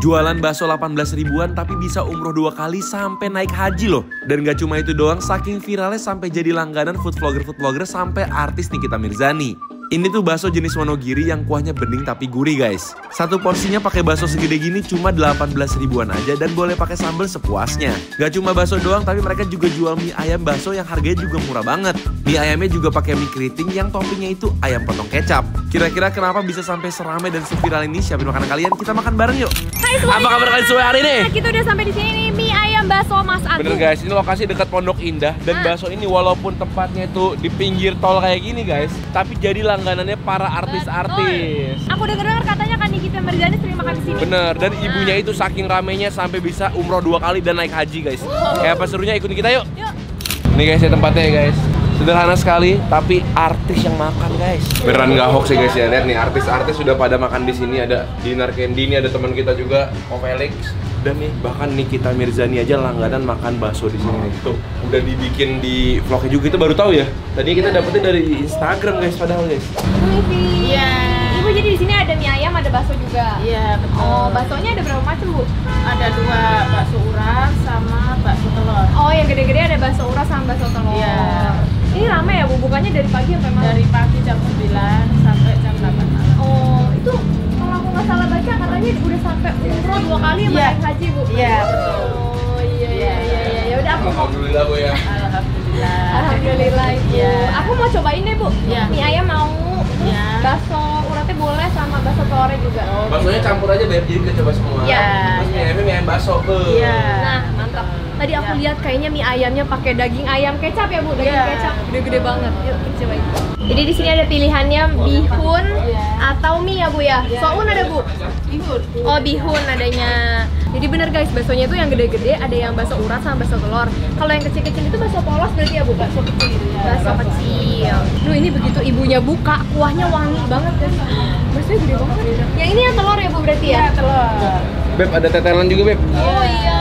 Jualan bakso 18 ribuan tapi bisa umroh 2 kali sampai naik haji loh. Dan gak cuma itu doang, saking viralnya sampai jadi langganan food vlogger sampai artis Nikita Mirzani. Ini tuh bakso jenis Wonogiri yang kuahnya bening tapi gurih guys. Satu porsinya pakai bakso segede gini cuma 18 ribuan aja dan boleh pakai sambal sepuasnya. Gak cuma bakso doang tapi mereka juga jual mie ayam bakso yang harganya juga murah banget. Mie ayamnya juga pakai mie keriting yang toppingnya itu ayam potong kecap. Kira-kira kenapa bisa sampai seramai dan seviral ini? Siapin makanan kalian, kita makan bareng yuk. Hai semuanya. Apa kabar kalian semua hari ini? Kita udah sampai di sini nih, mie ayam bakso Mas Agung. Bener guys, ini lokasi dekat Pondok Indah dan bakso ini walaupun tempatnya itu di pinggir tol kayak gini guys, tapi jadi langganannya para artis-artis. Aku dengar katanya kan Nikita Mirzani sering makan di sini. Bener, dan ibunya itu saking ramenya sampai bisa umroh 2 kali dan naik haji guys. Kayak apa serunya, ikutin kita yuk. Ini guys ya tempatnya ya guys. Sederhana sekali, tapi artis yang makan guys. Beneran nggak hoax ya guys ya. Lihat nih, artis-artis sudah pada makan di sini. Ada Dinar Candy, ini ada teman kita juga, Om Felix. Dan nih bahkan Nikita Mirzani aja langganan makan bakso di sini nih. Tuh, udah dibikin di vlognya juga, kita baru tahu ya. Tadi kita dapetnya dari Instagram guys, padahal guys. Iya. Ibu jadi di sini ada mie ayam, ada bakso juga. Iya betul. Oh, baksonya ada berapa macam Bu? Ada 2 bakso urat sama bakso telur. Oh, yang gede-gede ada bakso urat sama bakso telur. Iya. Ini rame ya Bu, bukannya dari pagi sampai malam? Dari pagi jam 9 sampai jam 8 malam. Oh, itu kalau aku nggak salah baca katanya udah sampai umroh 2 kali sama naik haji Bu. Iya betul. Oh iya. Ya udah aku mau. Alhamdulillah Bu ya. Alhamdulillah Ibu. Iya. Aku mau cobain deh Bu. Iya. Mie ayam mau. Iya. Bakso uratnya boleh sama bakso telurnya juga. Baksonya campur aja Beb, jadi kita coba semua. Iya. Terus mie ayamnya mie ayam bakso Bu. Iya. Nah, mantap. Tadi aku lihat kayaknya mie ayamnya pakai daging ayam kecap ya Bu, daging Iya. kecap gede-gede banget. Yuk kita cobain. Jadi di sini ada pilihannya bihun atau mie ya Bu ya. Soun ada Bu. Bihun. Oh bihun adanya. Jadi bener guys, baksonya itu yang gede-gede, ada yang bakso urat sama bakso telur. Kalau yang kecil-kecil itu bakso polos berarti ya Bu, bakso kecil. Bakso kecil. Duh ini begitu ibunya buka, kuahnya wangi banget guys. Baksonya gede banget. Yang ini yang telur ya Bu berarti ya? Iya telur. Beb, ada tetelan juga Beb. Oh iya.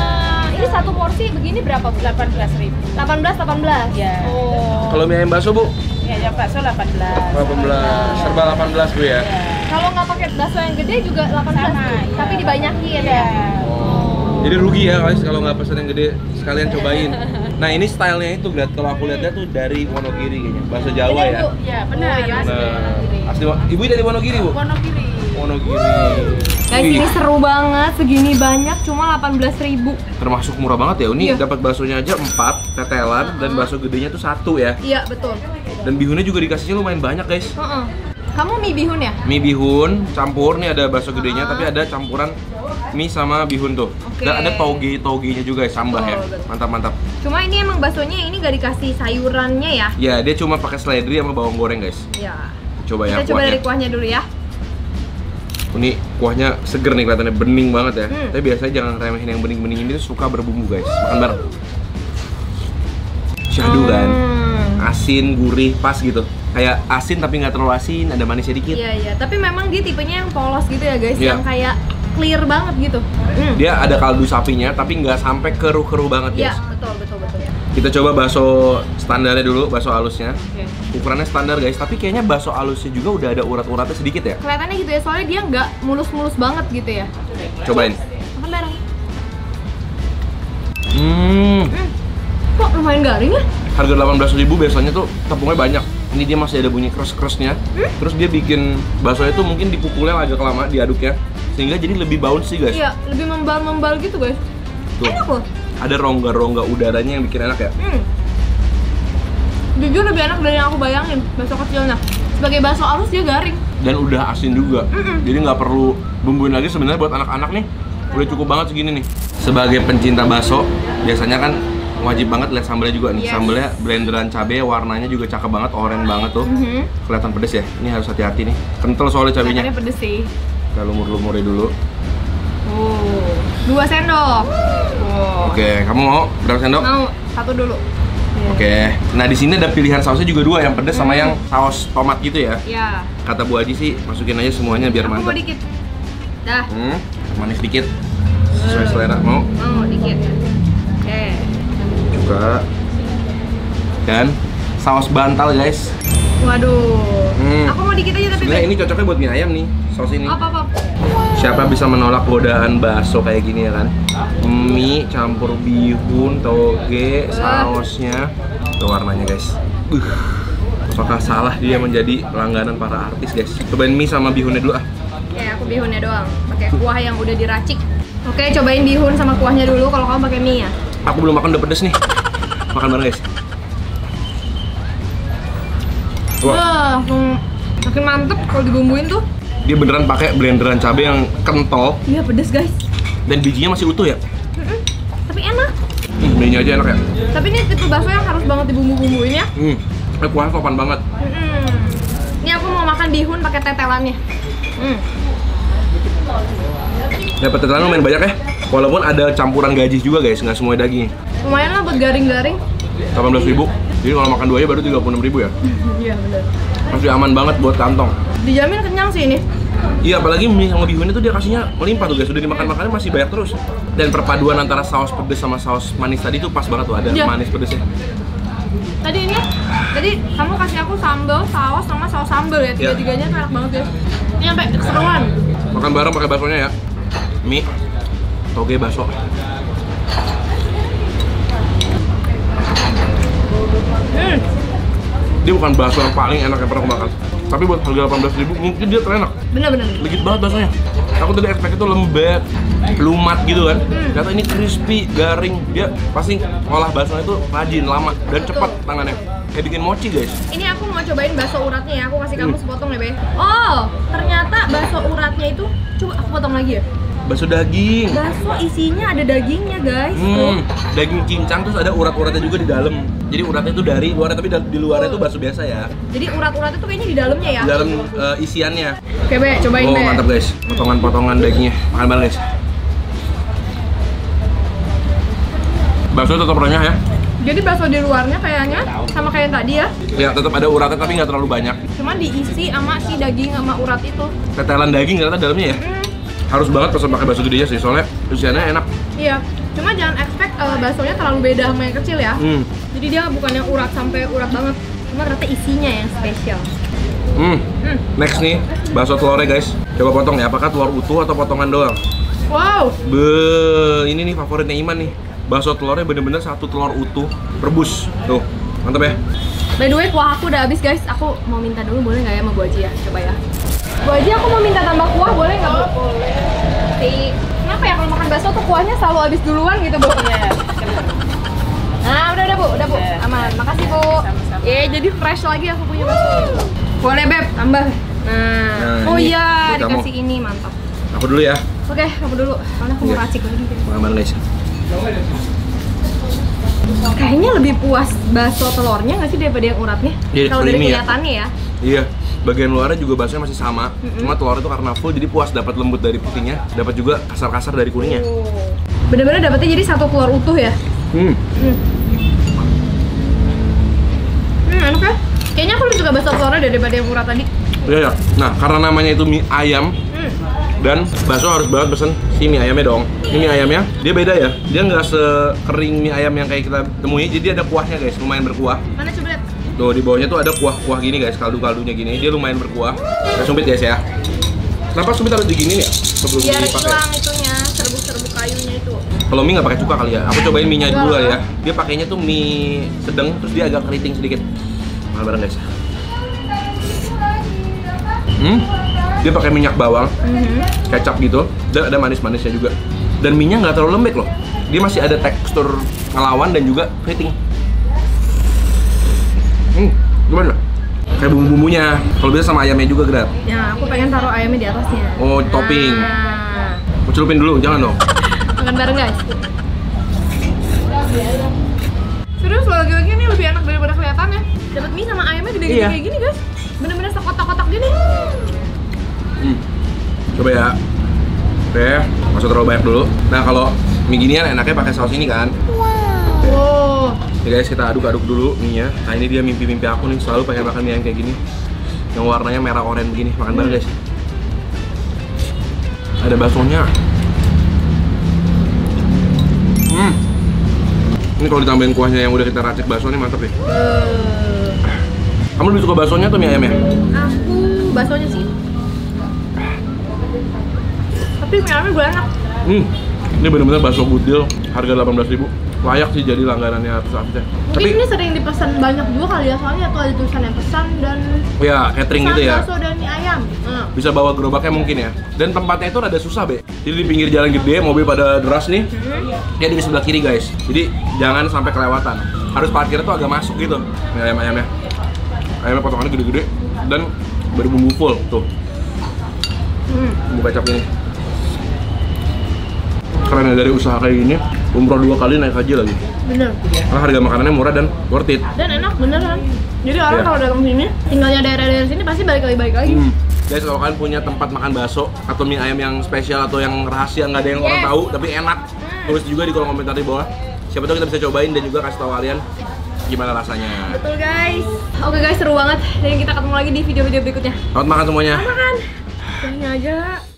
Ini satu porsi begini berapa Bu? 18.000. 18. Iya. Oh. Kalau mie ayam bakso Bu? Mie ayam bakso 18. 18, serba 18 Bu ya. Iya. Kalau nggak pakai bakso yang gede juga 18 Sama, Bu. iya. Tapi dibanyakin Iya. ya. Jadi rugi ya guys kalau nggak pesen yang gede, sekalian cobain. Nah ini stylenya itu, lihat kalau aku lihatnya tuh dari Wonogiri kayaknya, bahasa Jawa Bener, ya. Bu? Iya benar. Oh, iya. Asli Wonogiri. Asli, ibu dari Wonogiri Bu? Wonogiri. Wonogiri. Guys Wih, ini seru banget, segini banyak cuma 18.000. termasuk murah banget ya. Ini Iya. dapat baksonya aja 4 tetelan dan bakso gedenya tuh 1 ya. Iya betul. Dan bihunnya juga dikasihnya lumayan banyak guys. Kamu mie bihun ya? Mie bihun campur, nih ada bakso gedenya tapi ada campuran mie sama bihun tuh. Oke. Dan ada togenya juga ya, sambal ya. Betul. Mantap-mantap. Cuma ini emang baksonya ini gak dikasih sayurannya ya? Ya, dia cuma pakai seledri sama bawang goreng guys. Iya. Coba ya Kita coba kuahnya. dari kuahnya dulu ya. Ini kuahnya seger nih, kelihatannya bening banget ya. Hmm. Tapi biasanya jangan remehin yang bening-bening ini tuh suka berbumbu guys. Makan bareng. Syahdu kan. Asin, gurih, pas gitu. Kayak asin tapi nggak terlalu asin, ada manisnya dikit. Iya. Tapi memang dia tipenya yang polos gitu ya guys, Iya. yang kayak clear banget gitu. Dia ada kaldu sapinya tapi nggak sampai keruh-keruh banget Iya, guys. betul. Kita coba bakso standarnya dulu, bakso halusnya. Oke. Ukurannya standar guys, tapi kayaknya bakso halusnya juga udah ada urat-uratnya sedikit ya. Kelihatannya gitu ya, soalnya dia nggak mulus-mulus banget gitu ya. Cobain. Makan bareng. Kok lumayan garing ya? Harga 18.000 biasanya tuh tepungnya banyak. Ini dia masih ada bunyi keras-kerasnya. Terus dia bikin baksonya tuh mungkin dipukulnya agak lama, diaduknya, sehingga jadi lebih bouncy guys. Iya, lebih membal-membal gitu guys. Tuh. Enak loh. Ada rongga-rongga udaranya yang bikin enak ya. Jujur lebih enak dari yang aku bayangin bakso kecilnya. Sebagai bakso halus dia garing. Dan udah asin juga. Jadi nggak perlu bumbuin lagi sebenarnya buat anak-anak nih. Udah cukup banget segini nih. Sebagai pencinta bakso, biasanya kan wajib banget lihat sambalnya juga nih. Yes. Sambalnya blenderan cabai, warnanya juga cakep banget, oranye banget tuh. Kelihatan pedes ya. Ini harus hati-hati nih. Kental soalnya cabainya. Kelihatannya pedes sih. Kita lumur-lumurin dulu. 2 sendok. Oke, kamu mau berapa sendok? Mau 1 dulu. Oke. Nah, di sini ada pilihan sausnya juga 2, yang pedes sama yang saus tomat gitu ya. Ya. Kata Bu Haji sih, masukin aja semuanya biar Aku mau mantap. dikit. Dah. Manis dikit. Sesuai selera. Mau? Mau dikit. Oke. Juga. Dan saus bantal, guys. Waduh. Aku mau dikit aja tapi Sebenarnya ini cocoknya buat mie ayam nih, saus ini. Apa. Siapa bisa menolak godaan bakso kayak gini ya kan? Mie campur bihun, toge, sausnya. Tuh warnanya guys. Apakah salah dia menjadi langganan para artis guys? Cobain mie sama bihunnya dulu ah. Ya, aku bihunnya doang. Pakai kuah yang udah diracik. Oke, cobain bihun sama kuahnya dulu kalau kamu pakai mie ya. Aku belum makan, udah pedes nih. Makan bareng guys. Wah, langsung makin mantep kalau dibumbuin tuh. Dia beneran pakai blenderan cabai yang kental Iya, pedes guys. dan bijinya masih utuh ya. Tapi enak. Mie-nya aja enak ya. Tapi ini tipe bakso yang harus banget dibumbu-bumbuin ya. Kuahnya sopan banget. Ini aku mau makan bihun pakai tetelannya. Dapat tetelan lumayan banyak ya. Walaupun ada campuran gaji juga guys, nggak semua daging. Lumayan lah buat garing-garing. 18.000. Jadi kalau makan 2 aja baru 36.000 ya. Iya bener. Masih aman banget buat kantong. Dijamin kenyang sih ini. Iya, apalagi mie sama bihunnya tuh dia kasihnya melimpah tuh guys. Sudah dimakan-makannya masih banyak terus. Dan perpaduan antara saus pedes sama saus manis tadi tuh pas banget tuh, ada manis pedesnya. Tadi kamu kasih aku sambal, saus sama saus sambal ya. Tiga-tiganya tuh enak banget guys. Ini sampai keseruan. Makan bareng pakai baksonya ya. Mie, toge, bakso. Dia bukan bakso yang paling enak yang pernah aku makan. Tapi buat harga 18.000 mungkin dia terenak. Bener-bener. Legit banget baksonya. Aku tadi expect itu lembek, lumat gitu kan. Ternyata ini crispy, garing. Dia pasti ngolah baksonya itu rajin, lama, dan cepat tangannya. Kayak bikin mochi guys. Ini aku mau cobain bakso uratnya ya. Aku kasih kamu sepotong ya, Be. Oh, ternyata bakso uratnya itu, coba aku potong lagi ya. Bakso daging. Bakso isinya ada dagingnya guys. Daging cincang terus ada urat-uratnya juga di dalam. Jadi uratnya itu dari luarnya, tapi di luarnya itu bakso biasa ya. Jadi urat-uratnya tuh kayaknya di dalamnya ya. Di dalam isiannya. Oke, Be, cobain Be. Oh mantap guys, potongan-potongan dagingnya. Makan bareng guys. Bakso tetap renyah ya. Jadi bakso di luarnya kayaknya sama kayak yang tadi ya. Ya tetap ada uratnya tapi nggak terlalu banyak. Cuma diisi sama si daging sama urat itu. Tetelan daging ternyata dalamnya ya. Harus banget pesan pakai bakso gedenya sih, soalnya isiannya enak. Iya. Cuma jangan expect baksonya terlalu beda sama yang kecil ya. Jadi dia bukan yang urat sampai urat banget. Cuma ternyata isinya yang spesial. Next nih, bakso telurnya guys. Coba potong ya, apakah telur utuh atau potongan doang? Wow. Ini nih favoritnya Iman nih. Bakso telurnya bener-bener satu telur utuh, rebus. Tuh, mantap ya. By the way, kuah aku udah habis guys. Aku mau minta dulu, boleh nggak ya sama Bu Aji ya? Coba ya. Bu Aji, aku mau minta tambah kuah, boleh nggak Bu? Boleh. Kenapa ya kalau makan bakso tuh kuahnya selalu habis duluan gitu Bu? Iya. Nah, udah Bu, aman. Makasih Bu. Sama-sama. Jadi fresh lagi aku punya bakso. Boleh Beb, tambah. Nah, oh ini iya, buat kamu. dikasih ini, mantap. Aku dulu ya. Oke, kamu dulu. Karena aku mau racik lagi. Makan bareng guys. Kayaknya lebih puas bakso telurnya nggak sih daripada yang uratnya? Iya, Kalau dari creamy ya. kelihatannya ya. Iya, bagian luarnya juga baksonya masih sama. Cuma telur itu karena full jadi puas, dapat lembut dari putihnya, dapat juga kasar-kasar dari kuningnya. Bener-bener dapetnya jadi satu telur utuh ya. Enak ya? Kayaknya aku lebih suka bakso telurnya daripada yang urat tadi. Iya ya. Nah, karena namanya itu mie ayam dan bakso harus banget pesen si mie ayamnya dong. Ini mie ayamnya dia beda ya. Dia nggak sekering mie ayam yang kayak kita temui. Jadi ada kuahnya guys, lumayan berkuah. Mana coba lihat? Tuh di bawahnya tuh ada kuah-kuah gini guys, kaldu-kaldunya gini. Dia lumayan berkuah. Kita sumpit guys ya. Kenapa sumpit harus diginiin ya? Sebelum Biar dipakai. hilang itunya, serbuk-serbuk kayunya itu. Kalau mie nggak pakai cuka kali ya. Aku cobain mie-nya dulu kali ya. Dia pakainya tuh mie sedang, terus dia agak keriting sedikit. Makan bareng guys. Dia pakai minyak bawang, kecap gitu, dan ada manis-manisnya juga. Dan mie-nya nggak terlalu lembek loh. Dia masih ada tekstur ngelawan dan juga keriting. Gimana? Kayak bumbu-bumbunya. Kalau bisa sama ayamnya juga gerak. Ya, aku pengen taruh ayamnya di atasnya. Oh, topping. Nah. Mau celupin dulu, jangan dong. Makan bareng guys. Serius lagi-lagi ini lebih enak daripada kelihatannya. Dapat mie sama ayamnya gede-gede kayak gini guys. Bener-bener sekotak-kotak gini. Coba ya. Oke, masuk terlalu banyak dulu. Nah, kalau mie ginian enaknya pakai saus ini kan. Wow. Oke guys, kita aduk-aduk dulu mie-nya. Nah, ini dia mimpi-mimpi aku nih, selalu pengen makan mie yang kayak gini. Yang warnanya merah oranye begini, makan bareng guys. Ada baksonya. Ini kalau ditambahin kuahnya yang udah kita racik bakso nih mantep ya. Kamu lebih suka baksonya atau mie ayamnya? Aku baksonya sih. Tapi mie ayamnya gue enak. Ini bener-bener bakso budil, harga 18.000. Layak sih jadi langganannya artis-artisnya. Mungkin ini sering dipesan banyak juga kali ya, soalnya tuh ada tulisan yang pesan dan Ya, catering gitu ya. bakso dan mie ayam. Bisa bawa gerobaknya mungkin ya. Dan tempatnya itu rada susah, Be. Jadi di pinggir jalan gede, mobil pada deras nih. Dia di sebelah kiri, guys. Jadi jangan sampai kelewatan. Harus parkirnya tuh agak masuk gitu. Ini ayam-ayamnya. Ayamnya potongannya gede-gede dan berbumbu full tuh. Bumbu kecap ini. Keren ya, dari usaha kayak gini, umroh 2 kali naik haji lagi. Bener. Karena harga makanannya murah dan worth it. Dan enak beneran. Jadi orang Iya. kalau datang sini, tinggalnya daerah-daerah sini pasti balik lagi. Guys, kalau kalian punya tempat makan bakso atau mie ayam yang spesial atau yang rahasia nggak ada yang orang tahu tapi enak, tulis juga di kolom komentar di bawah. Siapa tahu kita bisa cobain dan juga kasih tahu kalian gimana rasanya. Betul guys. Oke guys, seru banget. Dan kita ketemu lagi di video-video berikutnya. Selamat makan semuanya. Makan. Ini aja.